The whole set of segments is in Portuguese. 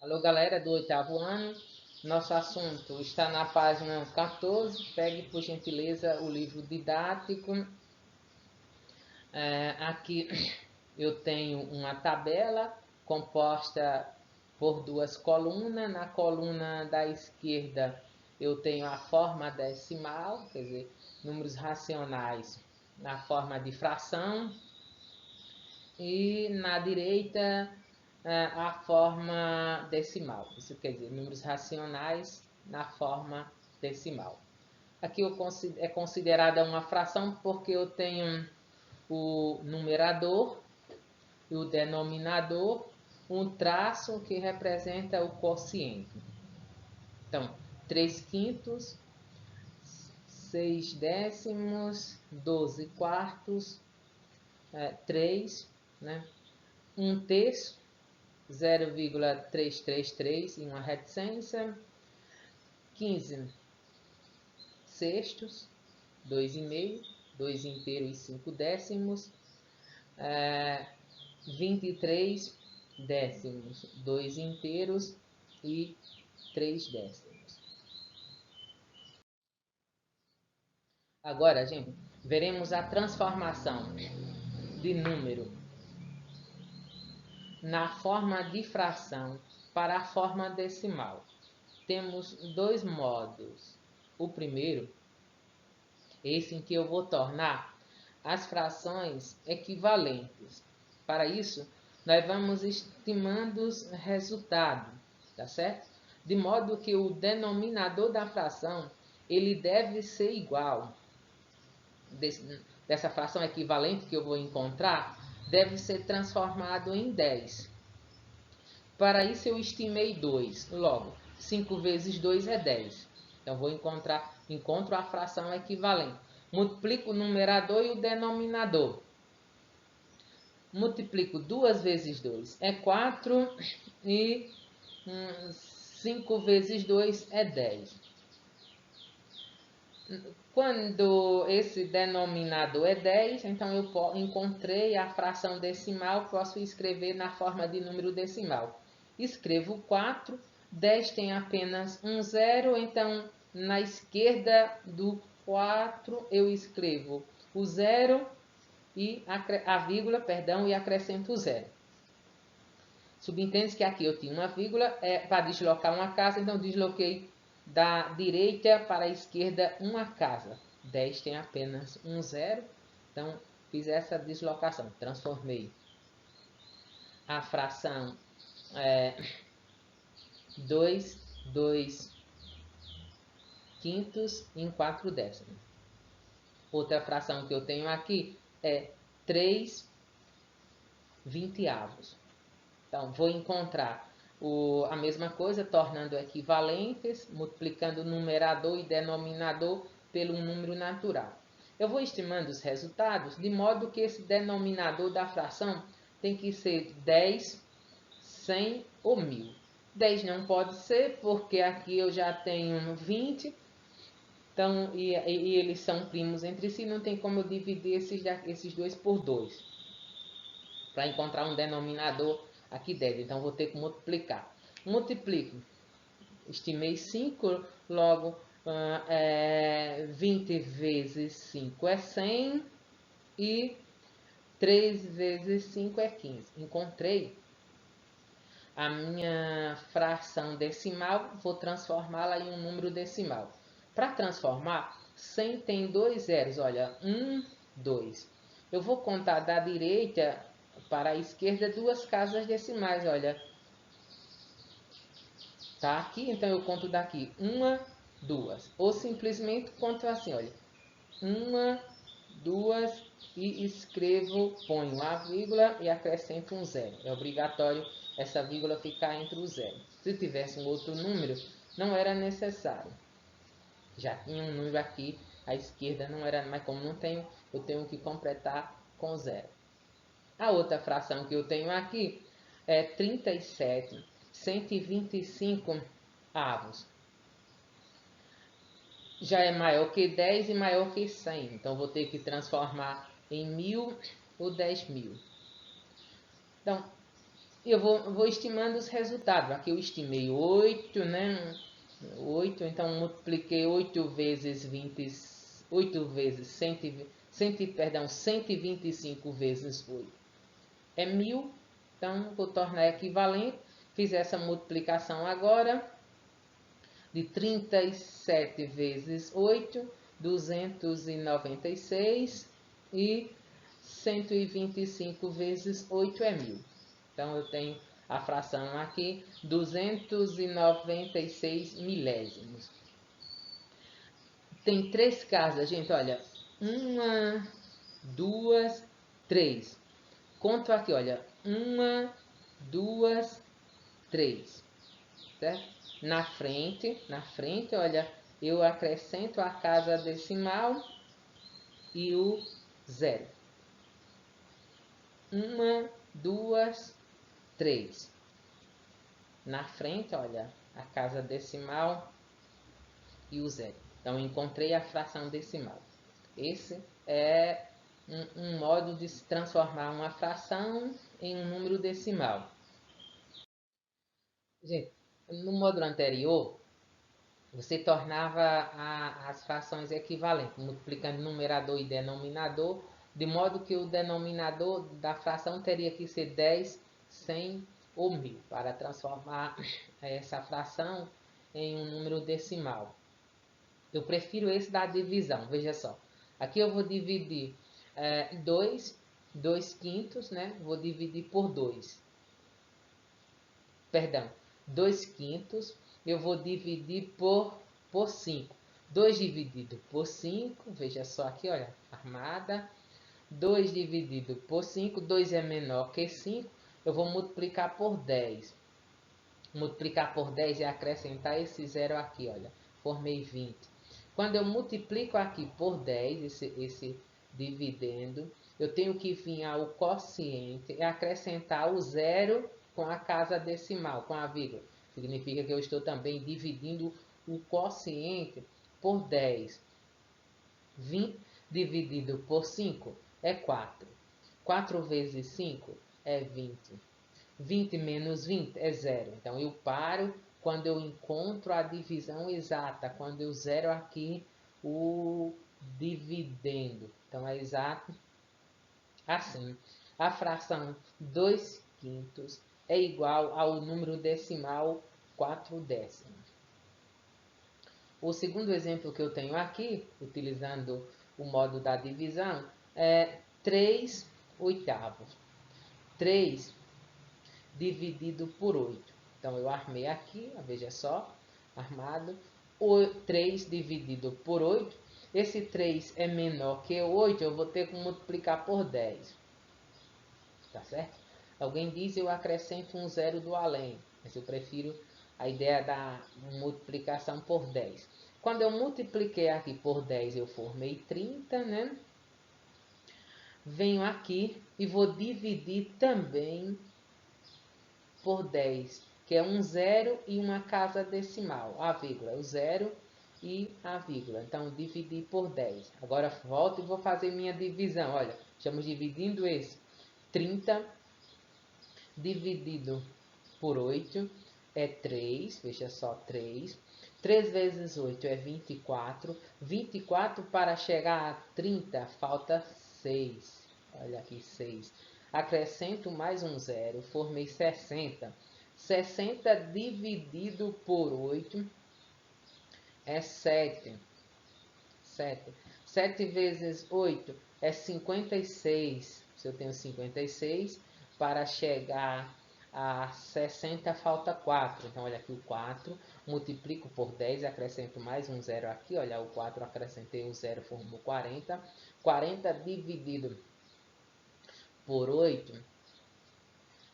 Alô, galera do oitavo ano. Nosso assunto está na página 14. Pegue, por gentileza, o livro didático. Aqui eu tenho uma tabela composta por duas colunas. Na coluna da esquerda eu tenho a forma decimal, quer dizer, números racionais na forma de fração. E na direita a forma decimal, isso quer dizer, números racionais na forma decimal. Aqui é considerada uma fração porque eu tenho o numerador e o denominador, um traço que representa o quociente. Então, 3 quintos, 6 décimos, 12 quartos, 3, né? 1 terço, 0,333 em uma reticência, 15 sextos, 2,5, 2 inteiros e 5 décimos, 23 décimos, 2 inteiros e 3 décimos. Agora, gente, veremos a transformação de número na forma de fração para a forma decimal. Temos dois modos. O primeiro, esse em que eu vou tornar as frações equivalentes. Para isso, nós vamos estimando os resultados, tá certo? De modo que o denominador da fração, ele deve ser igual. Dessa fração equivalente que eu vou encontrar, deve ser transformado em 10. Para isso eu estimei 2. Logo, 5 vezes 2 é 10. Então encontro a fração equivalente. Multiplico o numerador e o denominador. Multiplico 2 vezes 2 é 4 e 5 vezes 2 é 10. Quando esse denominador é 10, então eu encontrei a fração decimal, posso escrever na forma de número decimal. Escrevo 4, 10 tem apenas um zero, então na esquerda do 4 eu escrevo o zero e a vírgula, perdão, e acrescento o zero. Subentende que aqui eu tinha uma vírgula para deslocar uma casa, então desloquei da direita para a esquerda uma casa. 10 tem apenas um zero, então fiz essa deslocação, transformei a fração 2 quintos em 4 décimos. Outra fração que eu tenho aqui é 3 vinteavos. Então, vou encontrar a mesma coisa, tornando equivalentes, multiplicando o numerador e denominador pelo número natural. Eu vou estimando os resultados, de modo que esse denominador da fração tem que ser 10, 100 ou 1000. 10 não pode ser, porque aqui eu já tenho 20, então, e eles são primos entre si, não tem como eu dividir esses dois por 2. Para encontrar um denominador aqui dentro, então vou ter que multiplicar. Multiplico, estimei 5, logo 20 vezes 5 é 100 e 3 vezes 5 é 15. Encontrei a minha fração decimal, vou transformá-la em um número decimal. Para transformar, 100 tem dois zeros, olha, 1, 2. Eu vou contar da direita para a esquerda duas casas decimais, olha. Tá aqui, então eu conto daqui 1, 2. Ou simplesmente conto assim, olha. 1, 2 e escrevo, ponho a vírgula e acrescento um zero. É obrigatório essa vírgula ficar entre o zero. Se tivesse um outro número, não era necessário. Já tinha um número aqui à esquerda, não era, mas como não tenho, eu tenho que completar com zero. A outra fração que eu tenho aqui é 37, 125 avos. Já é maior que 10 e maior que 100. Então, vou ter que transformar em 1000 ou 10.000. Então, E eu vou estimando os resultados. Aqui eu estimei 8, né? 8, então multipliquei 8 vezes 20, 8 vezes 125 vezes 8 é 1000. Então vou tornar equivalente. Fiz essa multiplicação agora de 37 vezes 8, 296 e 125 vezes 8 é 1000. Então eu tenho a fração aqui 296 milésimos. Tem 3 casas, gente, olha. 1, 2, 3. Conto aqui, olha. 1, 2, 3. Certo? Na frente, olha, eu acrescento a casa decimal e o 0. 1, 2, 3. Na frente, olha, a casa decimal e o 0. Então, encontrei a fração decimal. Esse é um modo de se transformar uma fração em um número decimal. Gente, no módulo anterior, você tornava as frações equivalentes, multiplicando numerador e denominador, de modo que o denominador da fração teria que ser 10, 100 ou 1000, para transformar essa fração em um número decimal. Eu prefiro esse da divisão, veja só. Aqui eu vou dividir 2 quintos, né? Vou dividir por 2. Perdão, 2 quintos eu vou dividir por 5. 2 dividido por 5, veja só aqui, olha, armada. 2 dividido por 5, 2 é menor que 5, eu vou multiplicar por 10. Multiplicar por 10 é acrescentar esse zero aqui, olha, formei 20. Quando eu multiplico aqui por 10, esse dividendo, eu tenho que vir ao quociente e acrescentar o zero com a casa decimal, com a vírgula. Significa que eu estou também dividindo o quociente por 10. 20 dividido por 5 é 4. 4 vezes 5 é 20. 20 menos 20 é 0. Então, eu paro quando eu encontro a divisão exata, quando eu zero aqui o dividendo. Então, é exato assim. A fração 2 quintos é igual ao número decimal 4 décimos. O segundo exemplo que eu tenho aqui, utilizando o modo da divisão, é 3 oitavos. 3 dividido por 8. Então, eu armei aqui, veja só, armado. 3 dividido por 8. Esse 3 é menor que 8, eu vou ter que multiplicar por 10. Tá certo? Alguém diz eu acrescento um zero do além, mas eu prefiro a ideia da multiplicação por 10. Quando eu multipliquei aqui por 10, eu formei 30, né? Venho aqui e vou dividir também por 10, que é um zero e uma casa decimal, a vírgula, o zero e a vírgula. Então, dividir por 10. Agora, volto e vou fazer minha divisão. Olha, estamos dividindo esse. 30 dividido por 8 é 3, veja só, 3. 3 vezes 8 é 24. 24 para chegar a 30, falta 6. Olha aqui, 6. Acrescento mais um zero, formei 60. 60 dividido por 8 é 7. 7. 7 vezes 8 é 56. Se eu tenho 56, para chegar a 60 falta 4. Então, olha aqui o 4. Multiplico por 10 e acrescento mais um zero aqui. Olha, o 4 acrescentei o zero, formou 40. 40 dividido por 8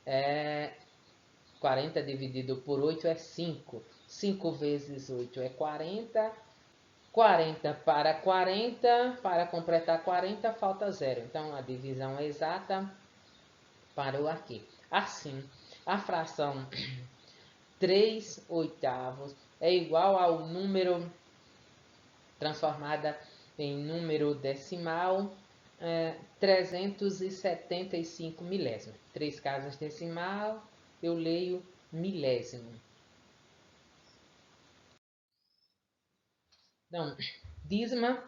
é 40 dividido por 8 é 5. 5 vezes 8 é 40. 40 para 40, para completar 40, falta 0. Então, a divisão exata parou aqui. Assim, a fração 3 oitavos é igual ao número transformada em número decimal 375 milésimos. 3 casas decimal eu leio milésimo. Então, dízima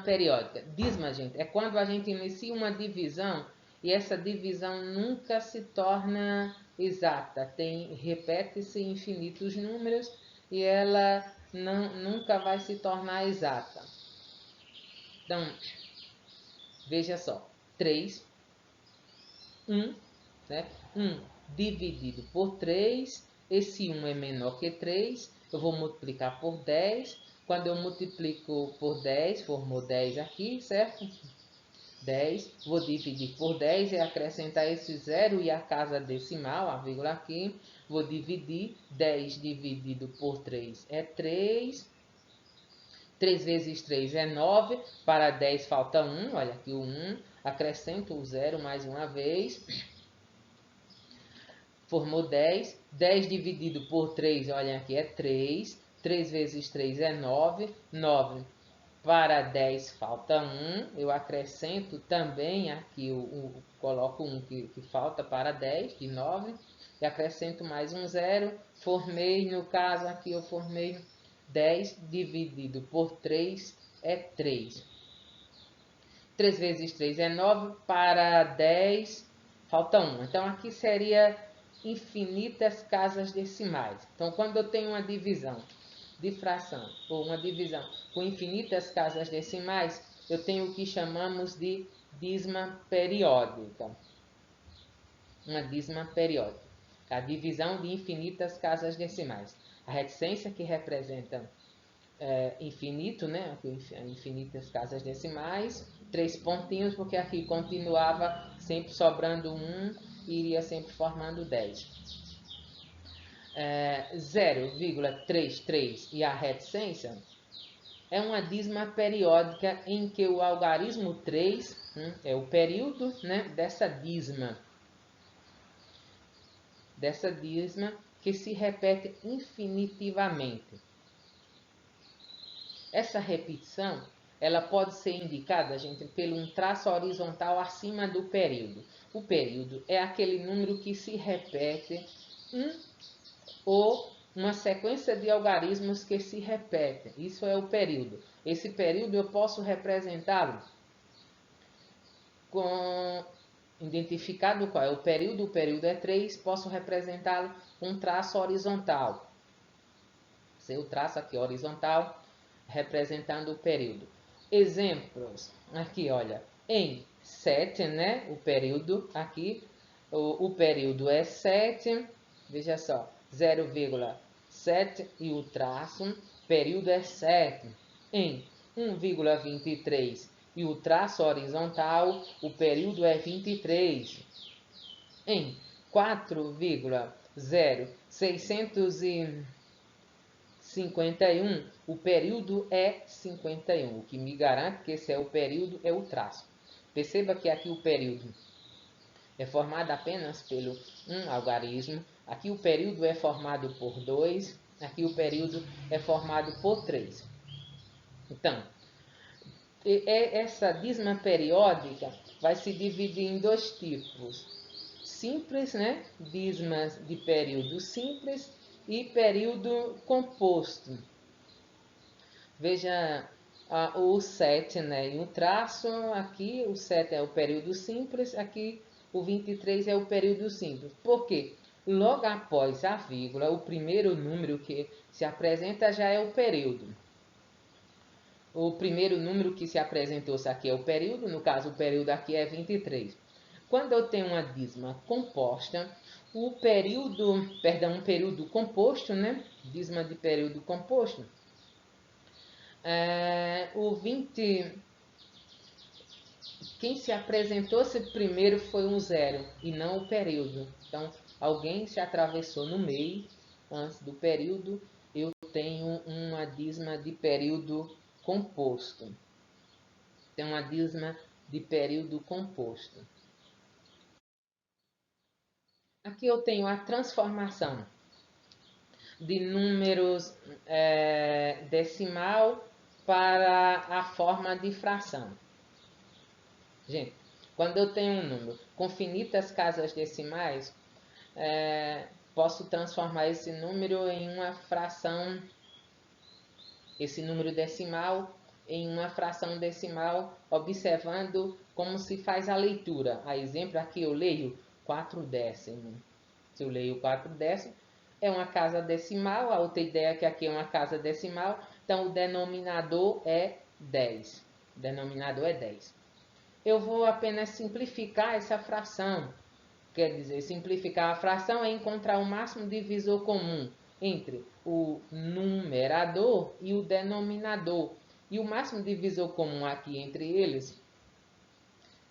periódica. Dízima, gente, é quando a gente inicia uma divisão e essa divisão nunca se torna exata. Repete-se infinitos números e ela nunca vai se tornar exata. Então, veja só, 3, 1, né? 1 dividido por 3, esse 1 é menor que 3, eu vou multiplicar por 10, quando eu multiplico por 10, formou 10 aqui, certo? 10, vou dividir por 10 e acrescentar esse 0 e a casa decimal, a vírgula aqui, vou dividir, 10 dividido por 3 é 3, 3 vezes 3 é 9, para 10 falta 1, olha aqui o 1, acrescento o 0 mais uma vez, formou 10, 10 dividido por 3, olha aqui é 3, 3 vezes 3 é 9, 9 para 10 falta 1, eu acrescento também aqui, coloco 1 que falta para 10, de 9, e acrescento mais um 0, formei, no caso aqui eu formei 10 dividido por 3 é 3. 3 vezes 3 é 9, para 10 falta 1. Então aqui seria infinitas casas decimais. Então quando eu tenho uma divisão de fração ou uma divisão com infinitas casas decimais, eu tenho o que chamamos de dízima periódica. Uma dízima periódica. A divisão de infinitas casas decimais. A reticência que representa infinito, né? Infinitas casas decimais, 3 pontinhos, porque aqui continuava sempre sobrando 1 e iria sempre formando 10. 0,33 e a reticência é uma dízima periódica em que o algarismo 3 é o período, né, dessa dízima que se repete infinitivamente. Essa repetição ela pode ser indicada, gente, pelo um traço horizontal acima do período. O período é aquele número que se repete ou uma sequência de algarismos que se repetem. Isso é o período. Esse período eu posso representá-lo com identificado qual é o período é 3, posso representá-lo com um traço horizontal. Seu traço aqui horizontal representando o período. Exemplos, aqui olha, em 7, né, o período aqui, o período é 7, veja só, 0,7 e o traço, período é 7. Em 1,23 e o traço horizontal, o período é 23. Em 4,0651, o período é 51. O que me garante que esse é o período é o traço. Perceba que aqui o período é formado apenas pelo um algarismo. Aqui o período é formado por 2. Aqui o período é formado por 3. Então, essa dízima periódica vai se dividir em dois tipos. Simples, né? Dízimas de período simples e período composto. Veja o 7, né? E o traço aqui, o 7 é o período simples, aqui o 23 é o período simples. Por quê? Logo após a vírgula, o primeiro número que se apresenta já é o período. O primeiro número que se apresentou-se aqui é o período, no caso o período aqui é 23. Quando eu tenho uma dízima composta, um período composto, né? Dízima de período composto. Quem se apresentou-se primeiro foi um 0 e não o período. Então, alguém se atravessou no meio antes do período. Eu tenho uma dízima de período composto. Tem uma dízima de período composto. Aqui eu tenho a transformação de números decimal para a forma de fração. Gente, quando eu tenho um número com finitas casas decimais, posso transformar esse número em uma fração, esse número decimal em uma fração decimal, observando como se faz a leitura. A exemplo, aqui eu leio 4 décimos. Se eu leio 4 décimos, é uma casa decimal. A outra ideia é que aqui é uma casa decimal. Então, o denominador é 10. O denominador é 10. Eu vou apenas simplificar essa fração. Quer dizer, simplificar a fração é encontrar o máximo divisor comum entre o numerador e o denominador. E o máximo divisor comum aqui entre eles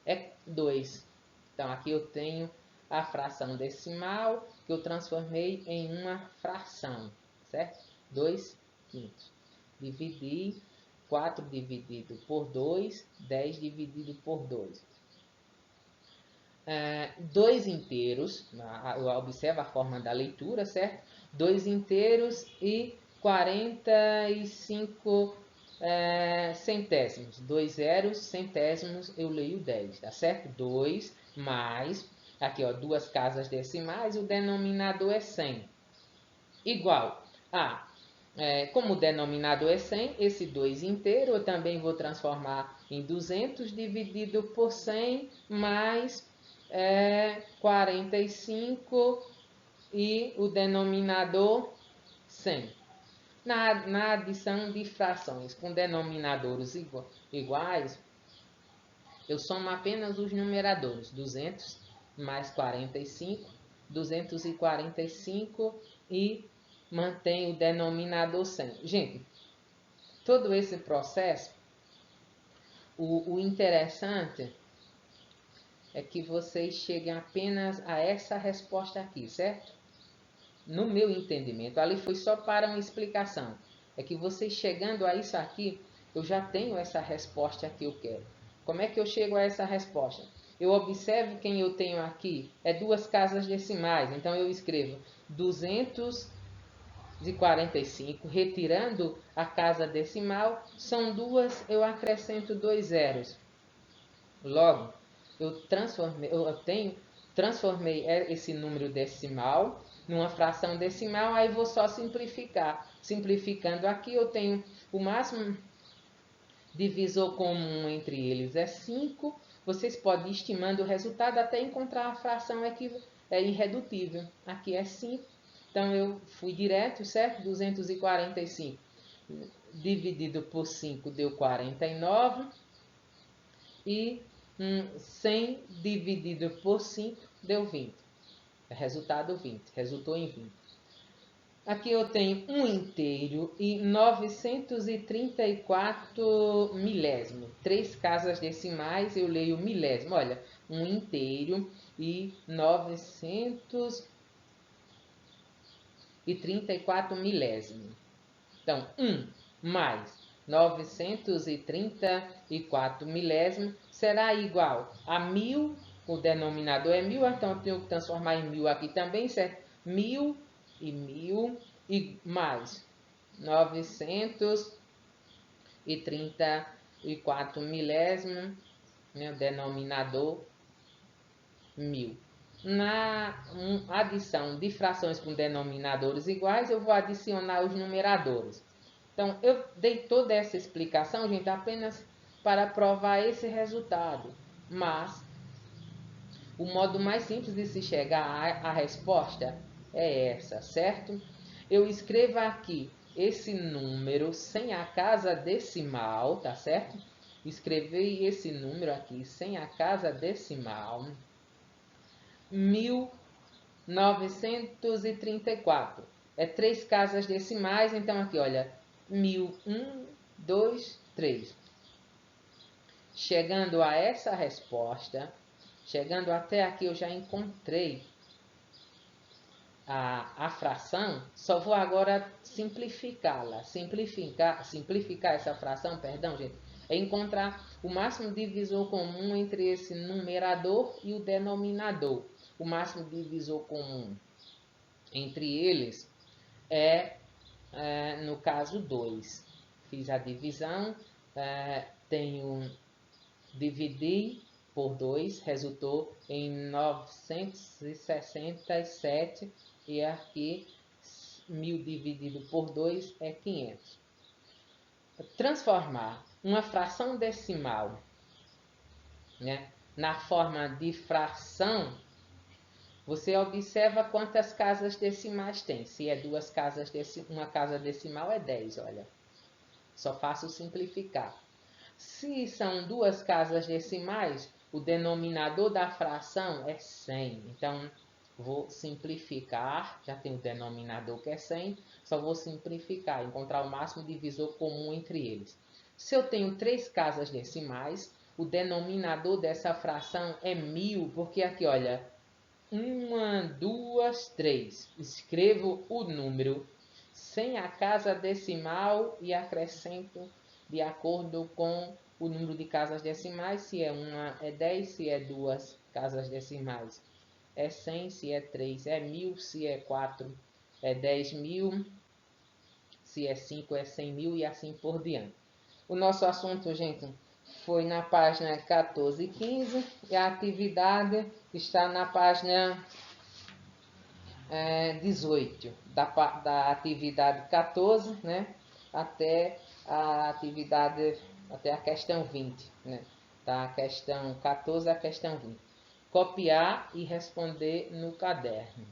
é 2. Então, aqui eu tenho a fração decimal que eu transformei em uma fração, certo? 2 quintos. Dividi 4 dividido por 2, 10 dividido por 2. 2 inteiros, observa a forma da leitura, certo? 2 inteiros e 45 centésimos. 2 zeros, centésimos, eu leio 10, tá certo? 2 mais, aqui ó, duas casas decimais, o denominador é 100. Igual a, como o denominador é 100, esse 2 inteiro eu também vou transformar em 200 dividido por 100 mais 45 e o denominador 100. Na adição de frações com denominadores iguais, eu somo apenas os numeradores. 200 mais 45, 245 e mantenho o denominador 100. Gente, todo esse processo, o interessante é que vocês cheguem apenas a essa resposta aqui, certo? No meu entendimento, ali foi só para uma explicação. É que vocês chegando a isso aqui, eu já tenho essa resposta que eu quero. Como é que eu chego a essa resposta? Eu observo quem eu tenho aqui, é duas casas decimais, então eu escrevo 245, retirando a casa decimal, são duas, eu acrescento 2 zeros. Logo, eu transformei esse número decimal numa fração decimal, aí vou só simplificar. Simplificando aqui, eu tenho o máximo divisor comum entre eles é 5. Vocês podem ir estimando o resultado até encontrar a fração irredutível. Aqui é 5. Então, eu fui direto, certo? 245 dividido por 5 deu 49. E 100 dividido por 5 deu 20. Resultado 20. Resultou em 20. Aqui eu tenho 1 inteiro e 934 milésimo. 3 casas decimais, eu leio milésimo. Olha, 1 inteiro e 934 milésimo. Então, 1 mais 934 milésimo será igual a 1000. O denominador é 1000, então eu tenho que transformar em 1000 aqui também, certo? 1000 e 1000 e mais 934 milésimo, né, o denominador 1000. Na adição de frações com denominadores iguais, eu vou adicionar os numeradores. Então, eu dei toda essa explicação, gente, apenas para provar esse resultado. Mas, o modo mais simples de se chegar à resposta é essa, certo? Eu escrevo aqui esse número sem a casa decimal, tá certo? Escrevi esse número aqui sem a casa decimal. 1934. É 3 casas decimais, então aqui, olha, 1000, 1, 2, 3. Chegando a essa resposta, chegando até aqui, eu já encontrei a fração, só vou agora simplificá-la. Simplificar essa fração, perdão, gente, é encontrar o máximo divisor comum entre esse numerador e o denominador. O máximo divisor comum entre eles no caso, 2. Fiz a divisão, dividi por 2 resultou em 967 e aqui 1000 dividido por 2 é 500. Transformar uma fração decimal, né, na forma de fração, você observa quantas casas decimais tem. Se é uma casa decimal é 10, olha. Só faço simplificar. Se são duas casas decimais, o denominador da fração é 100. Então, vou simplificar. Já tem o denominador que é 100. Só vou simplificar, encontrar o máximo divisor comum entre eles. Se eu tenho três casas decimais, o denominador dessa fração é 1000. Porque aqui, olha, 1, 2, 3. Escrevo o número sem a casa decimal e acrescento de acordo com o número de casas decimais. Se é uma é 10, se é duas casas decimais é 100, se é 3 é 1000, se é 4 é 10.000, se é 5 é 100.000 e assim por diante. O nosso assunto, gente, foi na página 14 e 15 e a atividade está na página 18, da atividade 14, né, até a questão 20, né, da questão 14 à questão 20. Copiar e responder no caderno.